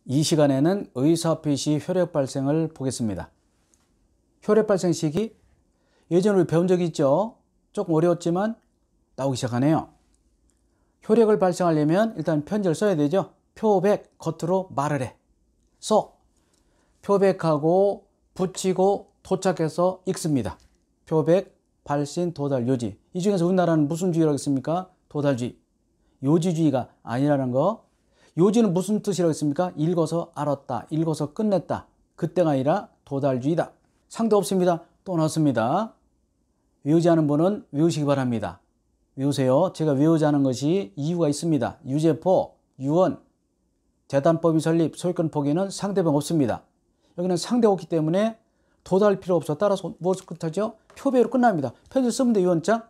이 시간에는 의사표시 혈액 발생을 보겠습니다. 혈액 발생 시기 예전에 우리 배운 적이 있죠. 조금 어려웠지만 나오기 시작하네요. 혈액을 발생하려면 일단 편지를 써야 되죠. 표백, 겉으로 말을 해. 써. 표백하고 붙이고 도착해서 읽습니다. 표백, 발신, 도달, 요지. 이 중에서 우리나라는 무슨 주의라고 했습니까? 도달주의. 요지주의가 아니라는 거. 요지는 무슨 뜻이라고 했습니까? 읽어서 알았다, 읽어서 끝냈다. 그때가 아니라 도달주의다. 상대 없습니다. 또 나왔습니다. 외우지 않은 분은 외우시기 바랍니다. 외우세요. 제가 외우지 않은 것이 이유가 있습니다. 유제포, 유언, 재단법인 설립, 소유권 포기는 상대방 없습니다. 여기는 상대가 없기 때문에 도달 필요 없어. 따라서 무엇을 끝하죠? 표백으로 끝납니다. 편지 쓰면 돼, 유언장.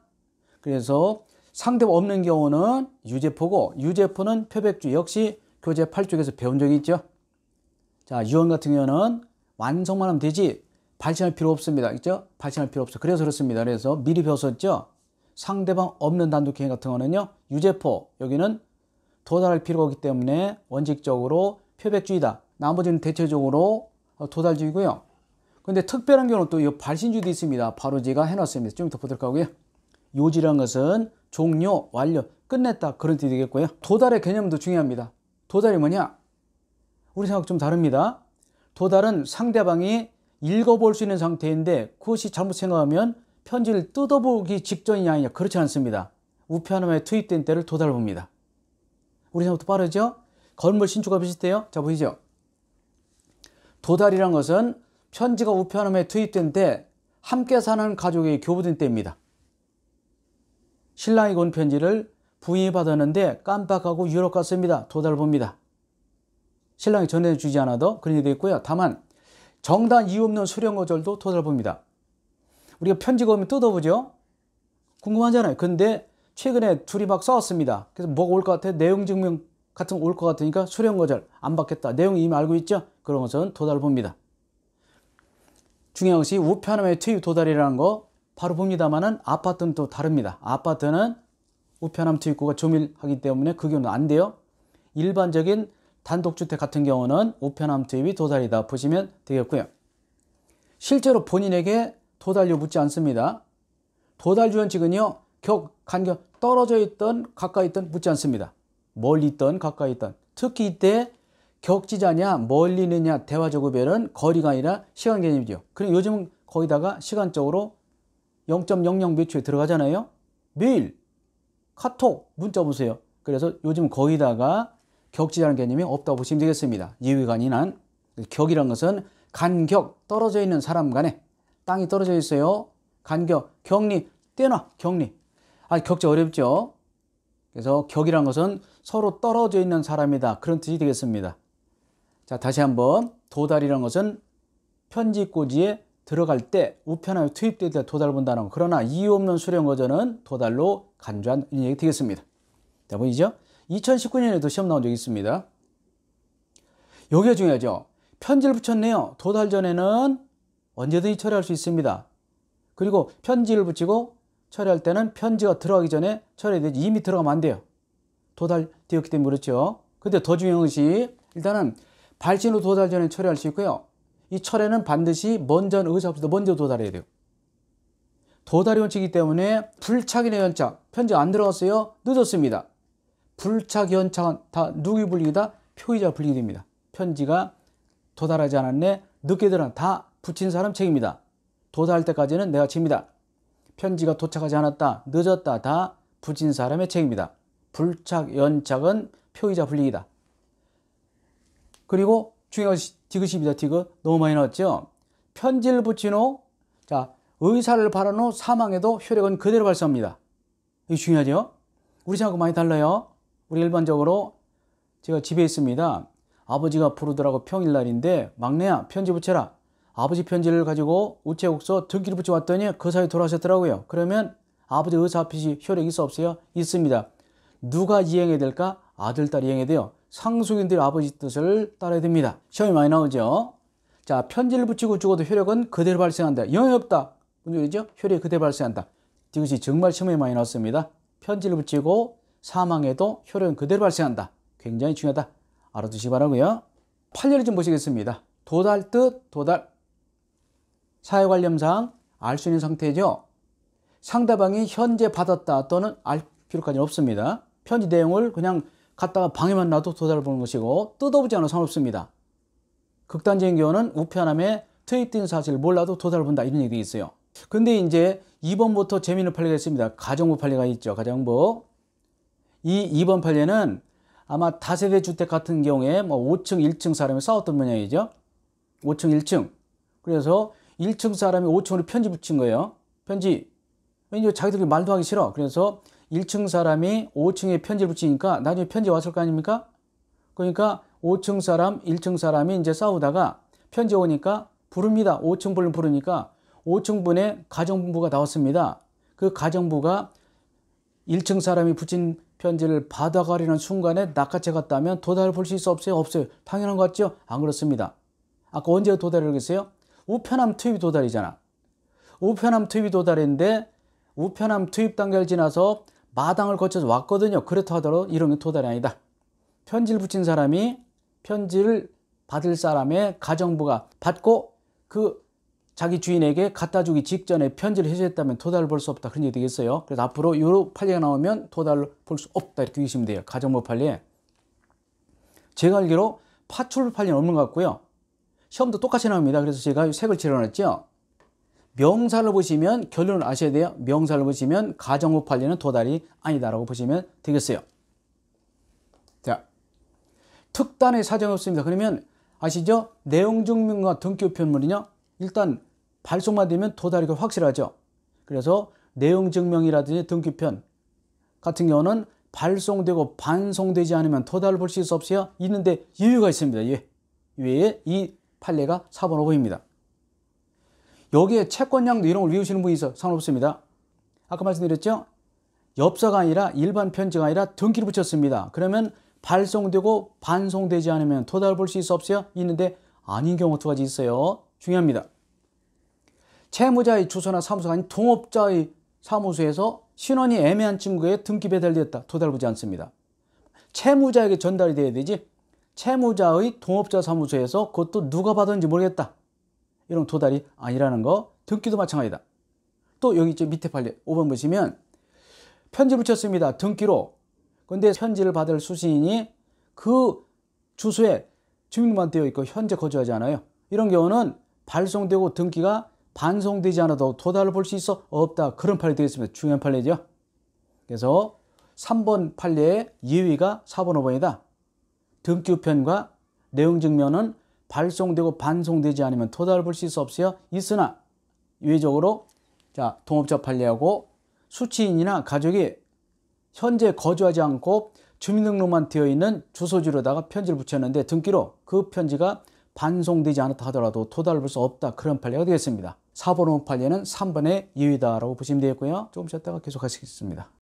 그래서 상대가 없는 경우는 유제포고, 유제포는 표백주의. 역시 교재 8쪽에서 배운 적이 있죠. 자, 유언 같은 경우는 완성만 하면 되지 발신할 필요 없습니다. 있죠? 발신할 필요 없어. 그래서 그렇습니다. 그래서 미리 배웠었죠. 상대방 없는 단독행위 같은 거는요, 유제포. 여기는 도달할 필요가 없기 때문에 원칙적으로 표백주의다. 나머지는 대체적으로 도달주의고요. 근데 특별한 경우는 또 이 발신주의도 있습니다. 바로 제가 해놨습니다. 좀 더 보도록 하고요. 요지라는 것은 종료, 완료, 끝냈다. 그런 뜻이 되겠고요. 도달의 개념도 중요합니다. 도달이 뭐냐? 우리 생각 좀 다릅니다. 도달은 상대방이 읽어볼 수 있는 상태인데 그것이 잘못 생각하면 편지를 뜯어보기 직전이냐 아니냐. 그렇지 않습니다. 우표 하나에 투입된 때를 도달 봅니다. 우리 생각도 빠르죠? 건물 신축과 비슷해요. 자, 보이죠? 도달이란 것은 편지가 우표 하나에 투입된 때 함께 사는 가족이 교부된 때입니다. 신랑이 온 편지를 부인이 받았는데 깜빡하고 유럽 갔습니다. 도달 봅니다. 신랑이 전해주지 않아도 그런 일이 되겠고요. 다만 정당 이유 없는 수령 거절도 도달 봅니다. 우리가 편지가 오면 뜯어보죠. 궁금하잖아요. 근데 최근에 둘이 막 싸웠습니다. 그래서 뭐가 올 것 같아? 내용 증명 같은 거 올 것 같으니까 수령 거절 안 받겠다. 내용 이미 알고 있죠? 그런 것은 도달 봅니다. 중요한 것이 우표 하나에 투입 도달이라는 거 바로 봅니다만은 아파트는 또 다릅니다. 아파트는 우표 하나 투입구가 조밀하기 때문에 그 경우는 안 돼요. 일반적인 단독주택 같은 경우는 우편함 투입이 도달이다 보시면 되겠고요. 실제로 본인에게 도달료 묻지 않습니다. 도달주 원칙은요, 간격 떨어져 있던 가까이 있던 묻지 않습니다. 멀리 있던 가까이 있던. 특히 이때 격지자냐 멀리 있느냐 대화적 구별은 거리가 아니라 시간 개념이죠. 그럼 요즘은 거기다가 시간적으로 0.00 몇 초에 들어가잖아요. 메일, 카톡, 문자 보세요. 그래서 요즘 거기다가 격지라는 개념이 없다고 보시면 되겠습니다. 예외가 아닌 한. 격이라는 것은 간격, 떨어져 있는 사람 간에 땅이 떨어져 있어요. 간격, 격리, 떼놔, 격리. 격자 어렵죠. 그래서 격이라는 것은 서로 떨어져 있는 사람이다. 그런 뜻이 되겠습니다. 자, 다시 한번 도달이라는 것은 편지꽂이에 들어갈 때 우편함에 투입될 때 도달 본다는 거. 그러나 이유 없는 수령 거절은 도달로 간주한 얘기 되겠습니다. 자, 보이죠? 2019년에도 시험 나온 적이 있습니다. 여기가 중요하죠. 편지를 붙였네요. 도달 전에는 언제든지 처리할 수 있습니다. 그리고 편지를 붙이고 처리할 때는 편지가 들어가기 전에 처리해야 되지. 이미 들어가면 안 돼요. 도달되었기 때문에 그렇죠. 근데 더 중요한 것이 일단은 발신 후 도달 전에 처리할 수 있고요. 이 철회는 반드시 의사표시보다 먼저 도달해야 돼요. 도달이 원칙이기 때문에 불착이나 연착, 편지가 안 들어갔어요. 늦었습니다. 불착, 연착은 다 누구의 불이익이다? 표의자 불이익이 됩니다. 편지가 도달하지 않았네. 늦게 들어간 다 붙인 사람 책임이다. 도달할 때까지는 내가 책임이다. 편지가 도착하지 않았다, 늦었다, 다 붙인 사람의 책임이다. 불착, 연착은 표의자 불이익이다. 그리고 중요한 것이 디귿입니다. 디귿. 너무 많이 나왔죠? 편지를 붙인 후, 자, 의사를 바란 후 사망해도 혈액은 그대로 발생합니다. 이게 중요하죠? 우리 생각과 많이 달라요. 우리 일반적으로 제가 집에 있습니다. 아버지가 부르더라고 평일날인데 막내야 편지 붙여라. 아버지 편지를 가지고 우체국서 등기를 붙여왔더니 그 사이에 돌아가셨더라고요. 그러면 아버지 의사표시 혈액 있어 없어요? 있습니다. 누가 이행해야 될까? 아들, 딸이 이행해야 돼요. 상속인들이 아버지 뜻을 따라야 됩니다. 시험이 많이 나오죠. 자, 편지를 붙이고 죽어도 혈액은 그대로 발생한다. 영향이 없다. 무슨 소리죠? 혈액이 그대로 발생한다. 이것이 정말 시험에 많이 나왔습니다. 편지를 붙이고 사망해도 혈액은 그대로 발생한다. 굉장히 중요하다. 알아두시기 바라고요. 판례를 좀 보시겠습니다. 도달 뜻, 도달. 사회관념상 알 수 있는 상태죠. 상대방이 현재 받았다 또는 알 필요까지는 없습니다. 편지 내용을 그냥 갖다가 방에만 놔도 도달을 보는 것이고 뜯어보지 않아도 상관없습니다. 극단적인 경우는 우편함에 투입된 사실을 몰라도 도달을 본다 이런 얘기가 있어요. 근데 이제 2번부터 재미있는 판례가 있습니다. 가정부 판례가 있죠. 가정부. 이 2번 판례는 아마 다세대 주택 같은 경우에 뭐 5층, 1층 사람이 싸웠던 모양이죠. 5층, 1층. 그래서 1층 사람이 5층으로 편지 붙인 거예요. 편지. 왠지 자기들이 말도 하기 싫어. 그래서 1층 사람이 5층에 편지를 붙이니까 나중에 편지 왔을 거 아닙니까? 그러니까 5층 사람, 1층 사람이 이제 싸우다가 편지 오니까 부릅니다. 5층 분을 부르니까 5층 분의 가정부가 나왔습니다. 그 가정부가 1층 사람이 붙인 편지를 받아가려는 순간에 낚아채 갔다면 도달을 볼 수 있어 없어요? 없어요. 당연한 거 같죠? 안 그렇습니다. 아까 언제 도달을 했어요? 우편함 투입 도달이잖아. 우편함 투입이 도달인데 우편함 투입 단계를 지나서 마당을 거쳐서 왔거든요. 그렇다 하더라도 이런 게 도달이 아니다. 편지를 붙인 사람이 편지를 받을 사람의 가정부가 받고 그 자기 주인에게 갖다 주기 직전에 편지를 해줬다면 도달을 볼 수 없다. 그런 얘기 되겠어요. 그래서 앞으로 이 판례가 나오면 도달을 볼 수 없다. 이렇게 얘기하시면 돼요. 가정부 판례. 제가 알기로 파출 판례는 없는 것 같고요. 시험도 똑같이 나옵니다. 그래서 제가 색을 칠해놨죠. 명사를 보시면 결론을 아셔야 돼요. 명사를 보시면 가정부 판례는 도달이 아니다라고 보시면 되겠어요. 자, 특단의 사정이 없습니다. 그러면 아시죠? 내용증명과 등기우편물이요. 일단 발송만 되면 도달이 확실하죠. 그래서 내용증명이라든지 등기우편 같은 경우는 발송되고 반송되지 않으면 도달을 볼 수 있어 없어요? 있는데 이유가 있습니다. 이외에 이 판례가 4번 5번입니다. 여기에 채권량도 이런 걸 외우시는 분이 있어 상관없습니다. 아까 말씀드렸죠? 엽서가 아니라 일반 편지가 아니라 등기를 붙였습니다. 그러면 발송되고 반송되지 않으면 도달을 볼 수 있어 없어요? 있는데 아닌 경우 두 가지 있어요. 중요합니다. 채무자의 주소나 사무소가 아닌 동업자의 사무소에서 신원이 애매한 친구에 등기 배달되었다. 도달을 보지 않습니다. 채무자에게 전달이 돼야 되지 채무자의 동업자 사무소에서 그것도 누가 받았는지 모르겠다. 이런 도달이 아니라는 거. 등기도 마찬가지다. 또 여기 있죠. 밑에 판례 5번 보시면 편지 붙였습니다. 등기로. 근데 편지를 받을 수신인이 그 주소에 주민등록만 되어 있고 현재 거주하지 않아요. 이런 경우는 발송되고 등기가 반송되지 않아도 도달을 볼 수 있어 없다. 그런 판례 되겠습니다. 중요한 판례죠. 그래서 3번 판례의 예외가 4번 5번이다. 등기우편과 내용증명은 발송되고 반송되지 않으면 도달을 볼 수 있어 없어요? 있으나 예외적으로 자 동업자 판례하고 수취인이나 가족이 현재 거주하지 않고 주민등록만 되어 있는 주소지로다가 편지를 붙였는데 등기로 그 편지가 반송되지 않았다 하더라도 도달을 볼 수 없다. 그런 판례가 되겠습니다. 4번 5번 판례는 3번의 예외다라고 보시면 되겠고요. 조금 쉬었다가 계속 하시겠습니다.